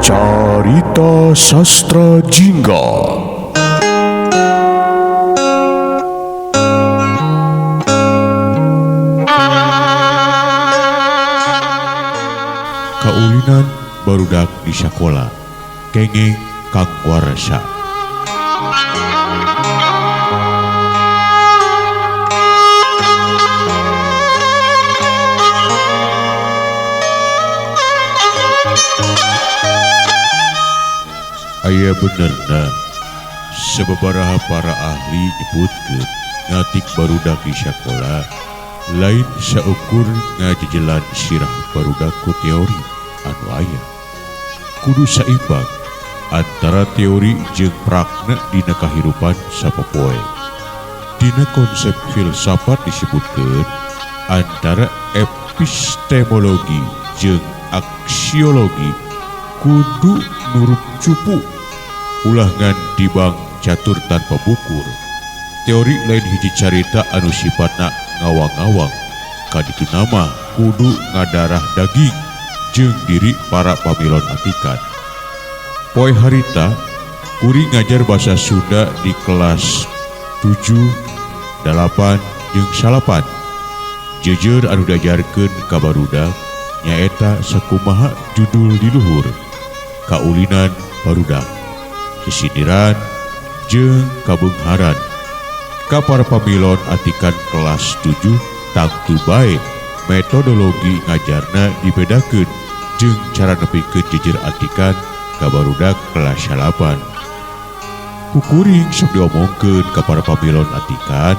Carita Sastra Jingga. Kaulinan barudak di sakola, kenging Kang Warsa. Aya benerna sababaraha para ahli nyebutkeun ngatik barudak di sakola lain saukur ngajejelan sirah barudak ku teori anu aya. Kudu saimbang antara teori jeung prakna dina kahirupan sapopoe. Dina konsep filsafat disebutkeun antara epistemologi jeung aksiologi kudu nurut cupu ulah ngan dibang catur tanpa bukur. Teori lain hiji carita anu sifatna ngawang-ngawang, kaditu nama kudu ngadarah daging jeung diri para pamilon atikan. Poe harita kuring ngajar basa Sunda di kelas 7, 8, jeung 9. Jejer anu diajarkeun ka barudak nyaeta sakumaha judul di luhur, kaulinan barudak, kesindiran jeung kabeungharan. Ka para pamilon atikan kelas 7 tangtu bae metodologi ngajarna dibedakeun jeung cara nepikeun jejer atikan ka barudak kelas 8. Kukuring sok diomongkeun ka para pamilon atikan,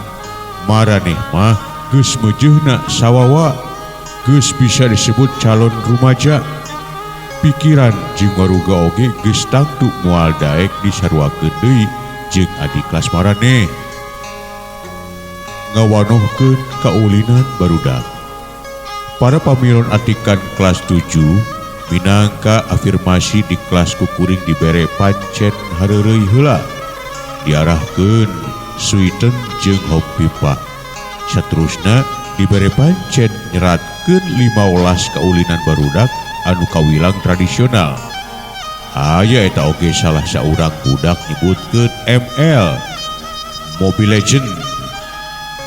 maraneh mah geus meujeuhna sawawa, geus bisa disebut calon rumaja. Pikiran jeung waruga oge geus tangtu moal daek disaruakeun deui jeung adik kelas maraneh. Ngawanohkeun kaulinan barudak. Para pamilon atikan kelas 7 minangka afirmasi di kelas kukuring dibere pancen hareureuy heula. Diarahkeun suiten jeung hop pipa. Saterusna dibere pancen nyeratkeun 15 kaulinan barudak anu kawilang tradisional. Aya eta oge salah saurang budak nyebutkeun ML, Mobile Legend.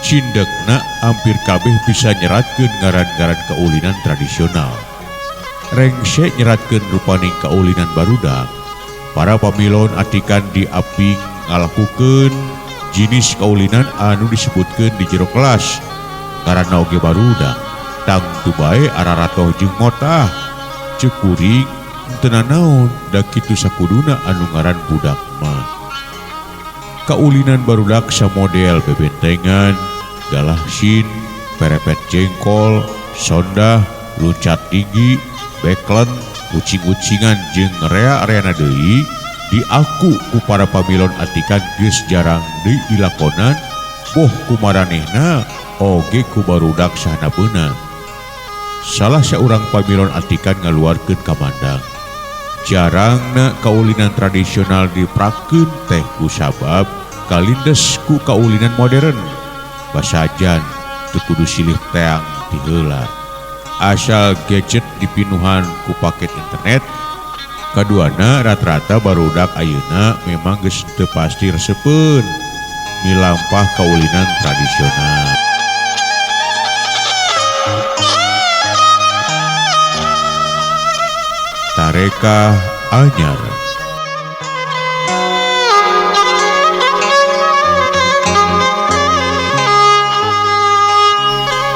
Cindekna hampir kabeh bisa nyeratkeun ngaran-ngaran kaulinan tradisional. Rengse nyeratkeun rupaning kaulinan barudak. Para pamilon atikan diaping ngalakukeun jinis kaulinan anu disebutkeun di jero kelas. Ngaranna oge barudak, tangtu bae araratoh jeung ngotah. Ceuk kuring teu nanaon da kitu sakuduna anu ngaran budak mah. Kaulinan barudak samodel bebentengan, galahsin, perepet jengkol, sondah, luncat tinggi, beklen, ucing-ucingan jeung rea-reana deui diaku ku para pamilon atikan geus jarang deui dilakonan, boh kumaranehna oge ku barudak sahanapeuna. Salah saurang pamilon atikan ngaluarkeun kamandang, jarangna kaulinan tradisional diprakkeun teh kusabab kalindes ku kaulinan modern. Basajan teu kudu silih teang ti heula, asal gadget dipinuhan ku paket internet. Kaduana rata-rata barudak ayeuna memang geus teu pasti reseupeun milampah kaulinan tradisional. Tarekah anyar.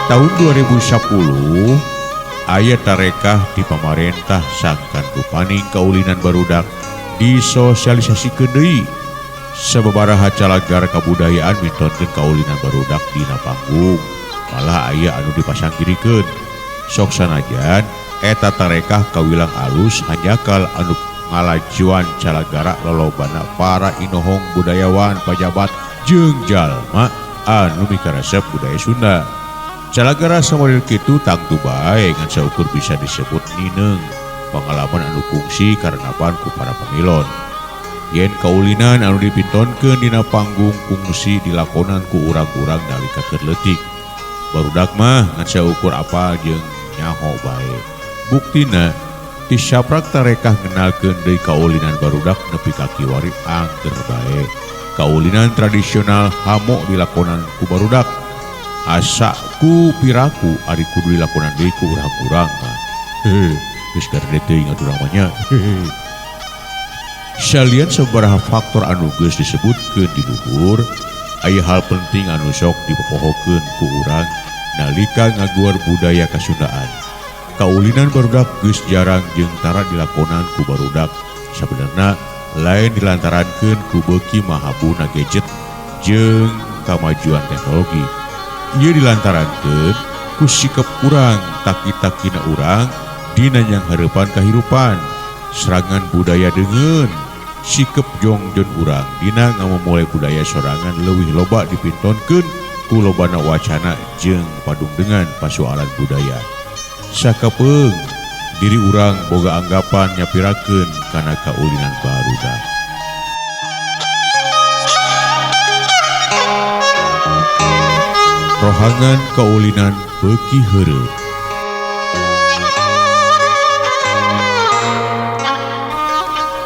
Tahun 2010 aya tarekah di pamarentah sangkan rupaning kaulinan barudak disosialisasikeun deui. Sababaraha calagar kabudayaan mintonkeun kaulinan barudak dina panggung, malah aya anu dipasang girikeun. Sok sanajan eta tarekah kawilang alus hanjakal anu ngalajuan calagara lolobana para inohong budayawan, pajabat jeung jalma anu mikaresep budaya Sunda. Calagara samodel kitu tangtu bae ngan saukur bisa disebut nineng pengalaman anu kungsi karenapan ku para pamilon. Yen kaulinan anu dipintonkeun dina panggung kungsi dilakonan ku urang-urang nalika keur leutik. Barudak mah ngan saukur apa jeung nyaho bae. Buktina Tisaprak tarekah ngenalkeun deui kaulinan barudak nepi ka kiwari angger bae. Kaulinan tradisional hamo dilakonan ku barudak. Asa ku piraku ari kudu dilakonan deui ku urang-urang mah. Geus karede teuing atuh urang mah nya. Salian sabaraha faktor anu geus disebutkeun di luhur, aya hal penting anu sok dipopohokeun ku urang nalika ngaguar budaya Kasundaan. Kaulinan barudak geus jarang jeung tara dilakonan ku barudak. Sabenerna lain dilantarankeun ku beuki mahabuna gadget jeung kamajuan teknologi. Ieu dilantarankeun ku sikap urang taki-takina urang dina nyang hareupan kahirupan. Serangan budaya deungeun sikap jongjon urang dina ngamumulai budaya sorangan leuwih loba dipintonkeun ku lobana wacana jeung padungdengan pasoalan budaya. Sakapeung diri urang boga anggapan nyapirakeun kana kaulinan barudak. Rohangan kaulinan beuki heureut.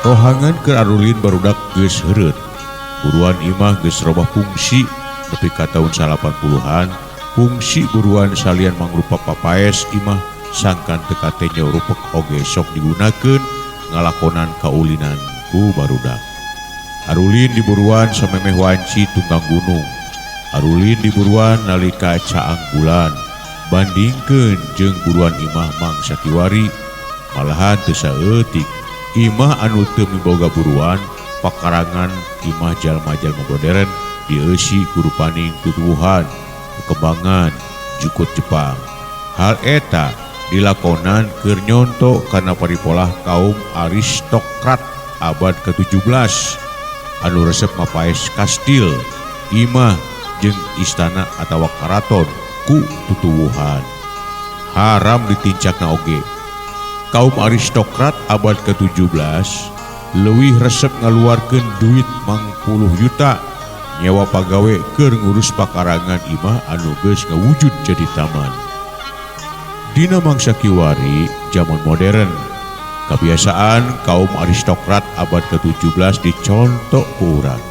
Rohangan keur arulin barudak geus heureut. Buruan imah geus robah fungsi nepi ka taun 80-an. Fungsi buruan salian mangrupa papaes imah sangkan teu kate nyorupek oge sok digunakeun ngalakonan kaulinan ku barudak. Arulin di buruan samemeh wanci tunggang gunung. Arulin di buruan nalika caang bulan. Bandingkeun jeung buruan imah mangsa kiwari malahan teu saeutik. Imah anu teu miboga buruan pakarangan imah jalma-jalma modern dieusi ku rupaning tutuwuhan, perkembangan, jukut Jepang. Hal eta dilakonan keur nyonto kana paripolah kaum aristokrat abad ke-17 anu resep mapaes kastil, imah jeung istana atawa karaton ku tutuwuhan. Haram ditincakna oge. Kaum aristokrat abad ke-17 leuwih resep ngaluarkeun duit 50 juta nyewa pagawe keur ngurus pakarangan imah anu geus ngawujud jadi taman. Dina mangsa kiwari zaman modern, kebiasaan kaum aristokrat abad ke-17 dicontoh ku urang.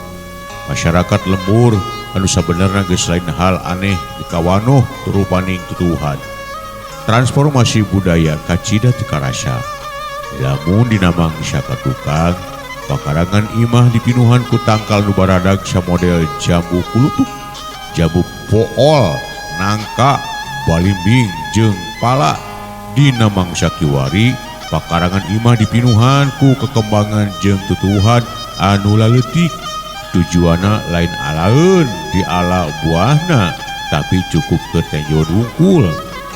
Masyarakat lembur anu sabenerna geus lain hal aneh dikawanoh turupaning tutuwuhan. Transformasi budaya kacida teu karasa. Lamun dina mangsa katukang, pakarangan imah dipinuhan ku tangkal nu baradag samodel jambu kulutuk, jambu pool, nangka, balimbing jeung pala. Dina mangsa kiwari pakarangan imah dipinuhan ku kekembangan jeung tutuwuhan anu laleutik. Tujuanna lain alaeun di ala buahna tapi cukup keur tenjol wungkul.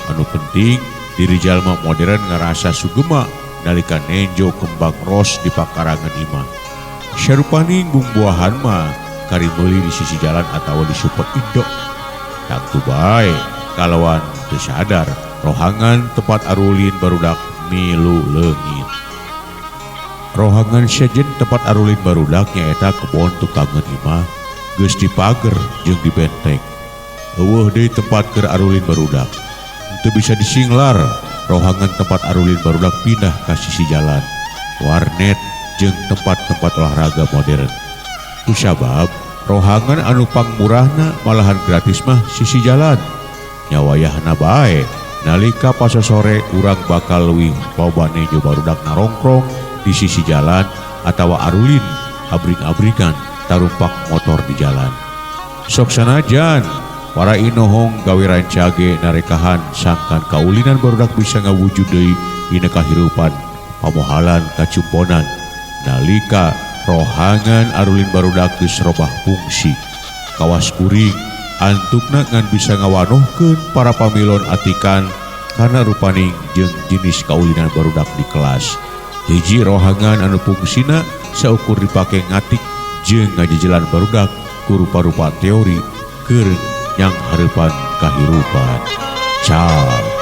Anu penting diri jalma modern ngarasa sugema nalika nenjo kembang ros di pakarangan imah. Sarupaning bumbuahan mah kari meuli di sisi jalan atawa di super indo. Tangtu bae kalawan teu sadar rohangan tempat arulin barudak milu leungit. Rohangan sejen tempat arulin barudak nyaeta kebon tukangan imah geus dipager jeung dibenteng. Eueuh deui tempat keur arulin barudak. Teu bisa disinglar rohangan tempat arulin barudak pindah ka sisi jalan, warnet jeung tempat-tempat olahraga modern. Kusabab rohangan anu pangmurahna malahan gratis mah sisi jalan. Nyawayahna bae nalika pasosore urang bakal leuwih loba nejo barudak narongkrong di sisi jalan atawa arulin abring-abringan tarumpak motor di jalan. Sok sanajan para inohong gawe rancage narekahan sangkan kaulinan barudak bisa ngawujud deui dina kahirupan pamohalan kacumponan nalika rohangan arulin barudak geus robah fungsi. Kawas kuring antukna ngan bisa ngawanohkeun para pamilon atikan kana rupaning jeung jenis kaulinan barudak di kelas. Hiji rohangan anu fungsina saukur dipake ngatik jeung ngajejelan barudak ku rupa-rupa teori keur yang hareupan kahirupan. Ciao.